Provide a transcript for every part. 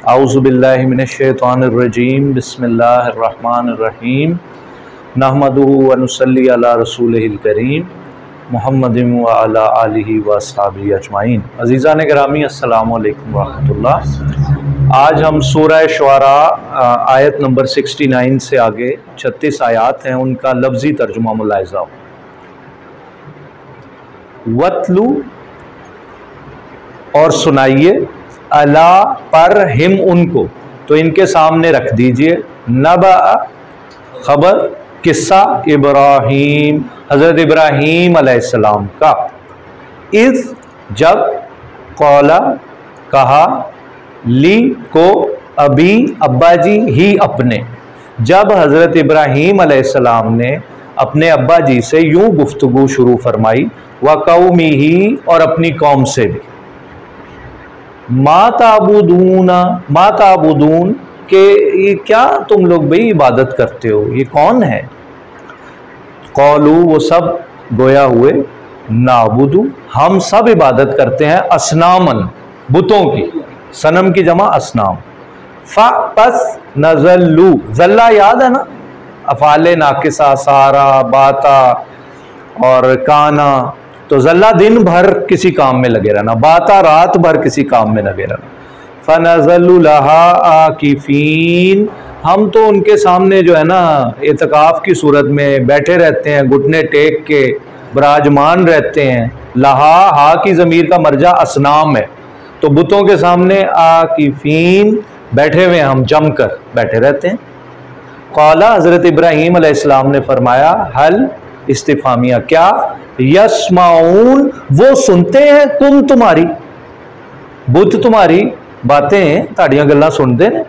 औज़ु बिल्लाहि मिनश्शैतानिर्रजीम बिस्मिल्लाहिर्रहमानिर्रहीम नहमदुहु व नुसल्ली अला रसूलिहिल करीम मुहम्मदिन व अला आलिहि व अस्हाबिहि अजमाइन। अज़ीज़ान गिरामी अस्सलामु अलैकुम व रहमतुल्लाह। आज हम सूरह शुआरा आयत नंबर 69 से आगे 36 आयात हैं, उनका लफ्ज़ी तर्जुमा मुलाहिज़ा हो। वतलू और सुनाइए, अला पर हिम उनको, तो इनके सामने रख दीजिए, नबा खबर किस्सा इब्राहीम हज़रत इब्राहीम अलैहिस्सलाम का। इस जब कौला कहा, ली को अभी अब्बा जी ही अपने, जब हज़रत इब्राहीम अलैहिस्सलाम ने अपने अब्बा जी से यूं गुफ्तगू शुरू फरमाई, व कौमी ही और अपनी कौम से भी, माताबुदून के ये क्या तुम लोग भाई इबादत करते हो, ये कौन है। कौलू वो सब गोया हुए, नाबुदू हम सब इबादत करते हैं, असनामन बुतों की, सनम की जमा असनाम। फा पस नज़ल्लू, जल्ला याद है ना, अफ़ाले नाकिसा सारा बाता और काना, तो जल्ला दिन भर किसी काम में लगे रहना, बाता रात भर किसी काम में लगे रहना। फ़नज़ल्लु लहा आकिफ़ीन, हम तो उनके सामने जो है ना इत्काफ़ की सूरत में बैठे रहते हैं, घुटने टेक के विराजमान रहते हैं। लहा हा की ज़मीर का मर्जा असनाम है, तो बुतों के सामने आकिफ़ीन बैठे हुए हम जम कर बैठे रहते हैं। क़ाला हज़रत इब्राहीम अलैहिस्सलाम ने फरमाया, हल इस्तिफ़ामिया, क्या, यस्माऊन वो सुनते हैं, कुम तुम्हारी, बुत तुम्हारी बातें ताड़ियां गल्लां सुनते हैं,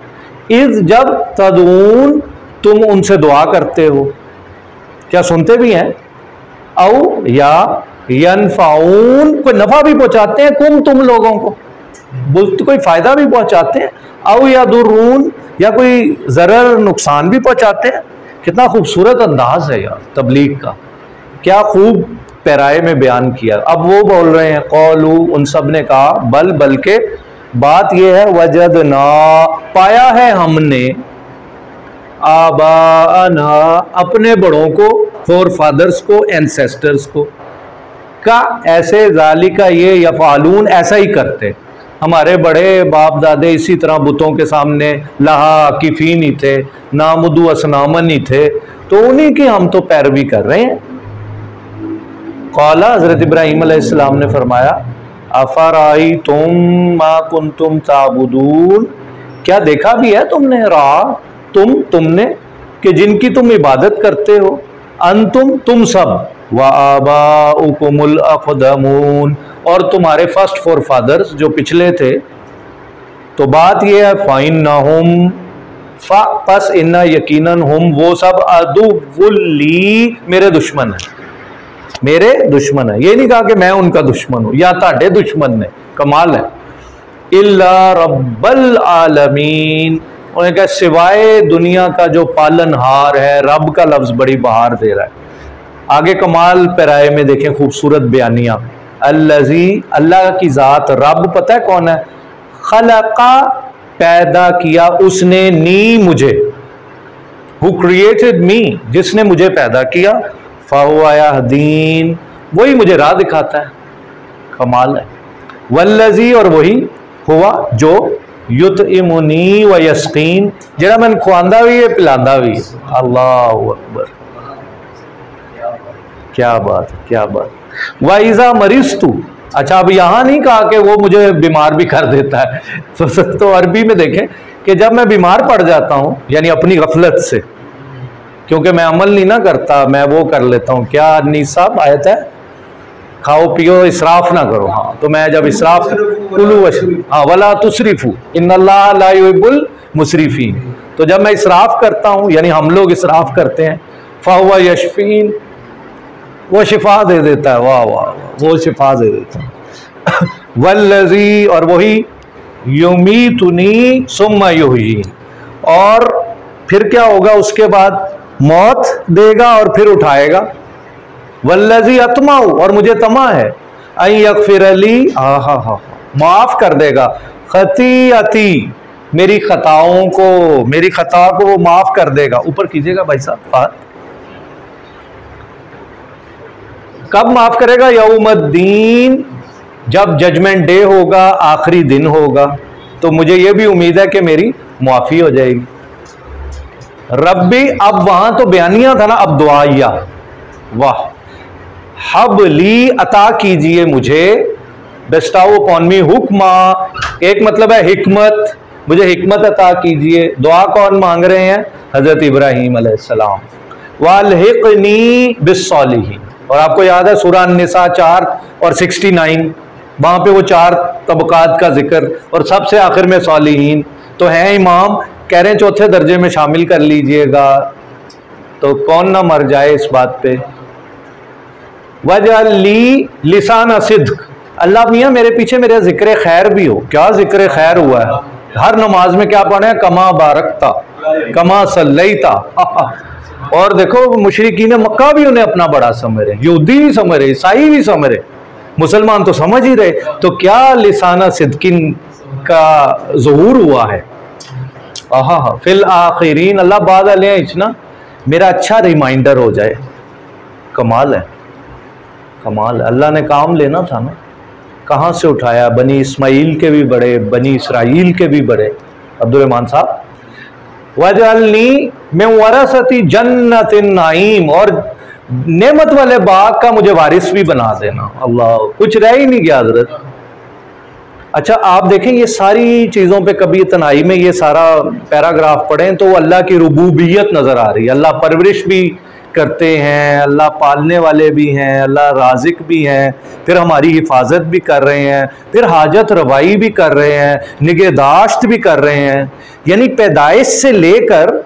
इज़ जब तदून तुम उनसे दुआ करते हो, क्या सुनते भी हैं। औ या यनफाऊन, कोई नफा भी पहुंचाते हैं, कुम तुम लोगों को, बुत कोई फायदा भी पहुंचाते हैं, औ या दुरून या कोई जरर नुकसान भी पहुंचाते हैं। कितना खूबसूरत अंदाज है यार तबलीग का, क्या खूब पैराए में बयान किया। अब वो बोल रहे हैं, कौलू उन सब ने कहा, बल्कि बात यह है, वजदना पाया है हमने, आबाना अपने बड़ों को, फोर फादर्स को, एंसेस्टर्स को, का ऐसे जालिका ये यफालून ऐसा ही करते, हमारे बड़े बाप दादे इसी तरह बुतों के सामने लहा किफीन ही थे, नामुदू असनामन ही थे, तो उन्हीं की हम तो पैरवी कर रहे हैं। क़ाला हज़रत इब्राहीम अलैहिस्सलाम ने फरमाया, अफराई तुम मा कुंतुम ताबुदून, क्या देखा भी है तुमने, रा तुमने, कि जिनकी तुम इबादत करते हो, अंतुम तुम सब, व आबाउकुमुल अक़दमून और तुम्हारे फर्स्ट फोर फादर्स जो पिछले थे। तो बात यह है, फ़इन्नहुम पस इन्ना यकीनन हम वो सब अदुव्वुली मेरे दुश्मन है, मेरे दुश्मन है। ये नहीं कहा कि मैं उनका दुश्मन हूं या ताड़े दुश्मन ने, कमाल है। इल्ला रब्बल आलमीन, उन्होंने कहा सिवाय दुनिया का जो पालनहार है, रब का लफ्ज बड़ी बहार दे रहा है। आगे कमाल पैराए में देखें खूबसूरत बयानियां, अल्लज़ी अल्लाह की ज़ात, रब पता है कौन है, खलका पैदा किया उसने, नी मुझे, हु क्रिएटेड मी जिसने मुझे पैदा किया, फ़हुवा यहदीन वही मुझे राह दिखाता है, कमाल है। वल्लज़ी और वही, हुआ जो, युतइमुनी व यस्कीन जरा मैंने खुआंदा भी है पिलांदा भी है। अल्लाहु अकबर, क्या बात है, क्या बात। वाइजा मरिस्तु, अच्छा अब यहां नहीं कहा कि वो मुझे बीमार भी कर देता है, तो अरबी में देखें कि जब मैं बीमार पड़ जाता हूं, यानी अपनी गफलत से, क्योंकि मैं अमल नहीं ना करता, मैं वो कर लेता हूँ, क्या नीसा आयत है, खाओ पियो इसराफ ना करो। हाँ, तो मैं जब इसराफ, हाँ वला तुसरिफू इन्नल्लाह ला युहिब्बुल मुसरिफीन, तो जब मैं इसराफ करता हूँ, यानी हम लोग इसराफ करते हैं, फ़हुवा यशफीन वो शिफा दे देता है, वाह वाह वो शिफा दे देता है। वल्लज़ी और वही, युमीतुनी सुम्मा युहयीन, और फिर क्या होगा उसके बाद, मौत देगा और फिर उठाएगा। वल्लज़ी अतमाउ और मुझे तमा है, अन यगफिर ली, माफ कर देगा, खतीअती मेरी खता को वो माफ कर देगा। ऊपर कीजिएगा भाई साहब। कब माफ करेगा? यौमुद्दीन, जब जजमेंट डे होगा, आखिरी दिन होगा। तो मुझे यह भी उम्मीद है कि मेरी मुआफी हो जाएगी। रब्बी, अब वहां तो बयानिया था ना, अब दुआया। वाह, हबली, अता कीजिए मुझे, बेस्टाओ अपॉन मी हुक्मा, एक मतलब है हिकमत, मुझे हिकमत अता कीजिए। दुआ कौन मांग रहे हैं? हजरत इब्राहीम अलैहिस्सलाम। वाल्हिक़नी बिस्सॉलिहीन। और आपको याद है सूरह निसा 4 और 69, वहां पे वो 4 तबकात का जिक्र, और सबसे आखिर में सॉलिहीन। तो हैं इमाम, कह रहे हैं चौथे दर्जे में शामिल कर लीजिएगा, तो कौन ना मर जाए इस बात पे। वजअली लिसान सिद्क, अल्लाह मियाँ मेरे पीछे मेरा जिक्र खैर भी हो। क्या जिक्र खैर हुआ है? हर नमाज में क्या पढ़े? कमा बारकता, कमा सल्लैता। और देखो मुशरिकीन मक्का भी उन्हें अपना बड़ा समझ रहे, यहूदी भी समझ रहे, ईसाई भी समझ रहे, मुसलमान तो समझ ही रहे। तो क्या लिसाना सिद्किन का ज़हूर हुआ है। आहा, फिल आखिरीन, अल्लाह बाद अले इचना, मेरा अच्छा रिमाइंडर हो जाए। कमाल है, कमाल है। अल्लाह ने काम लेना था ना, कहाँ से उठाया? बनी इस्माइल के भी बड़े, बनी इसराइल के भी बड़े। अब्दुर्रहमान साहब, वजअलनी मैं वरसती जन्नतिन नाईम, और नेमत वाले बाग का मुझे वारिस भी बना देना। अल्लाह, कुछ रह ही नहीं गया हजरत। अच्छा आप देखें ये सारी चीज़ों पे कभी तनाई में ये सारा पैराग्राफ पढ़ें तो अल्लाह की रुबूबियत नज़र आ रही है। अल्लाह परवरिश भी करते हैं, अल्लाह पालने वाले भी हैं, अल्लाह राज़िक भी हैं, फिर हमारी हिफाजत भी कर रहे हैं, फिर हाजत रवाई भी कर रहे हैं, निगहदाश्त भी कर रहे हैं। यानी पैदाइश से लेकर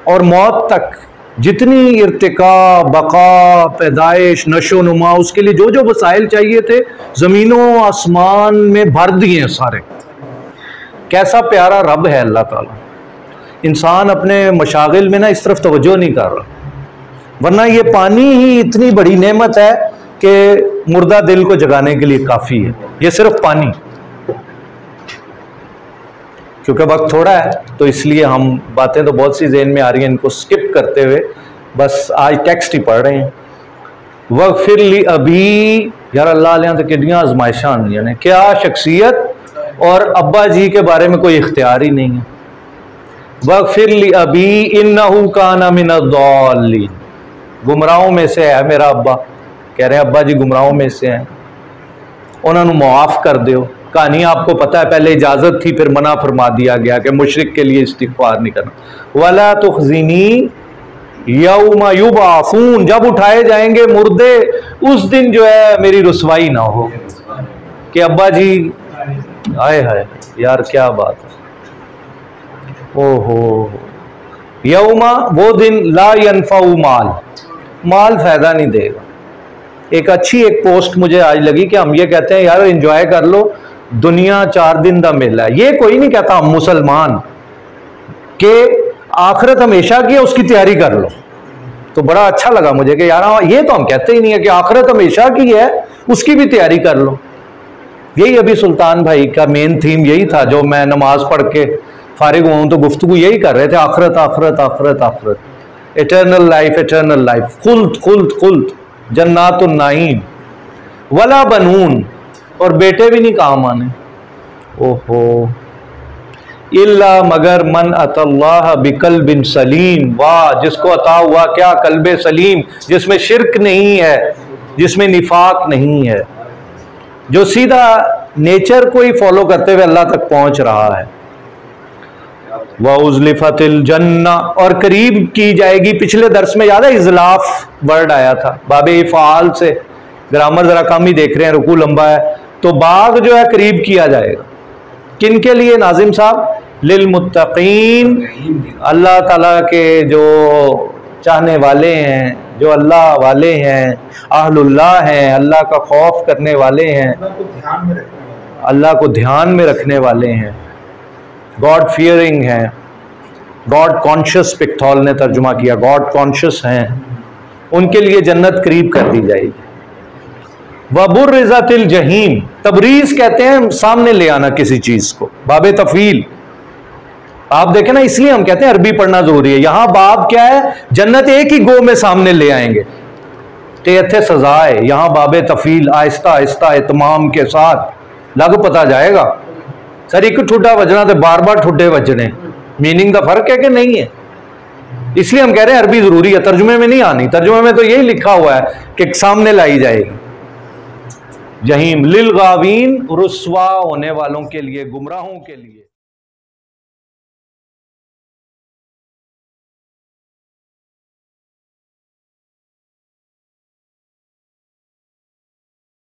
और मौत तक जितनी इर्तिका, बका, पैदाइश, नशो नुमा, उसके लिए जो जो वसाइल चाहिए थे ज़मीनों आसमान में भर दिए सारे। कैसा प्यारा रब है अल्लाह ताला। इंसान अपने मशागिल में ना इस तरफ तवज्जो नहीं कर रहा, वरना ये पानी ही इतनी बड़ी नेमत है कि मुर्दा दिल को जगाने के लिए काफ़ी है। ये सिर्फ पानी, क्योंकि वक्त थोड़ा है तो इसलिए हम बातें तो बहुत सी ज़हन में आ रही हैं, इनको स्किप करते हुए बस आज टेक्स्ट ही पढ़ रहे हैं। वग़फ़िर ली अबी, यार अल्लाह ने तो कितनियाँ आजमाइशां आंदियां ने। क्या शख्सियत और अब्बा जी के बारे में कोई इख्तियार ही नहीं है। वग़फ़िर ली अबी इन्नहु काना मिनद्दाल्लीन, गुमराहों में से है मेरा अब्बा। कह रहे हैं अब्बा जी गुमराहों में से हैं, उन्होंने मुआफ़ कर दो। कहानी आपको पता है, पहले इजाज़त थी फिर मना फरमा दिया गया कि मुशरिक के लिए इस्तिग़फ़ार नहीं करना। वला तुख़ज़िनी यौम युबअसून, जब उठाए जाएंगे मुर्दे उस दिन जो है मेरी रुसवाई ना हो कि अब्बा जी आए हाय यार क्या बात है। ओहो, यौमा, वो दिन ला यनफ़उ माल, माल फ़ायदा नहीं देगा। एक अच्छी एक पोस्ट मुझे आज लगी कि हम ये कहते हैं यार एंजॉय कर लो, दुनिया 4 दिन का मेला है। ये कोई नहीं कहता हम मुसलमान के आखिरत हमेशा की है उसकी तैयारी कर लो। तो बड़ा अच्छा लगा मुझे कि यार ये तो हम कहते ही नहीं है कि आखिरत हमेशा की है उसकी भी तैयारी कर लो। यही अभी सुल्तान भाई का मेन थीम यही था, जो मैं नमाज पढ़ के फारिग हुआ हूं तो गुफ्तगू यही कर रहे थे, आखिरत आखिरत आखिरत आखिरत, एटर्नल लाइफ एटर्नल लाइफ, खुल्द खुल्द खुल्द, जन्नातुन नाईम, वला बनून, और बेटे भी नहीं काम आने। ओहो, इल्ला मगर मन अतल्लाह बिकल्बिन सलीम, वाह, जिसको अता हुआ क्या कल्बे सलीम, जिसमें शिरक नहीं है, जिसमें निफाक नहीं है, जो सीधा नेचर को ही फॉलो करते हुए अल्लाह तक पहुंच रहा है। वउज़लिफ़तिल जन्ना, और करीब की जाएगी। पिछले दर्स में याद है इज़लाफ वर्ड आया था, बाबे इफ़ाल से, ग्रामर जरा कम ही देख रहे हैं, रुकू लंबा है। तो बाग जो है करीब किया जाएगा, किन के लिए नाजिम साहब? लिल मुत्तकीन, अल्लाह ताला के जो चाहने वाले हैं, जो अल्लाह वाले हैं, अहलुल्लाह हैं, अल्लाह का खौफ करने वाले हैं, अल्लाह को ध्यान में रखने वाले हैं, गॉड फियरिंग हैं, गॉड कॉन्शियस पिक्थॉल ने तर्जुमा किया, गॉड कॉन्शियस हैं, उनके लिए जन्नत करीब कर दी जाएगी। वबुर्रिज़तिल जहीम, तबरीज़ कहते हैं सामने ले आना किसी चीज़ को, बाबे तफ़ील, आप देखें ना, इसलिए हम कहते हैं अरबी पढ़ना जरूरी है। यहां बाब क्या है, जन्नत एक ही गो में सामने ले आएंगे, ते इत्थे सजा है। यहां बाबे तफील आहिस्ता आहिस्ता इतमाम के साथ लग पता जाएगा। सर एक ठुड्डा बजना तो बार बार ठुड्डे बजने, मीनिंग का फर्क है कि नहीं है? इसलिए हम कह रहे हैं अरबी जरूरी है, तर्जुमे में नहीं आनी। तर्जुमे में तो यही लिखा हुआ है कि सामने लाई जाएगी। जहीम लिल गावीन, रुस्वा होने वालों के लिए, गुमराहों के लिए।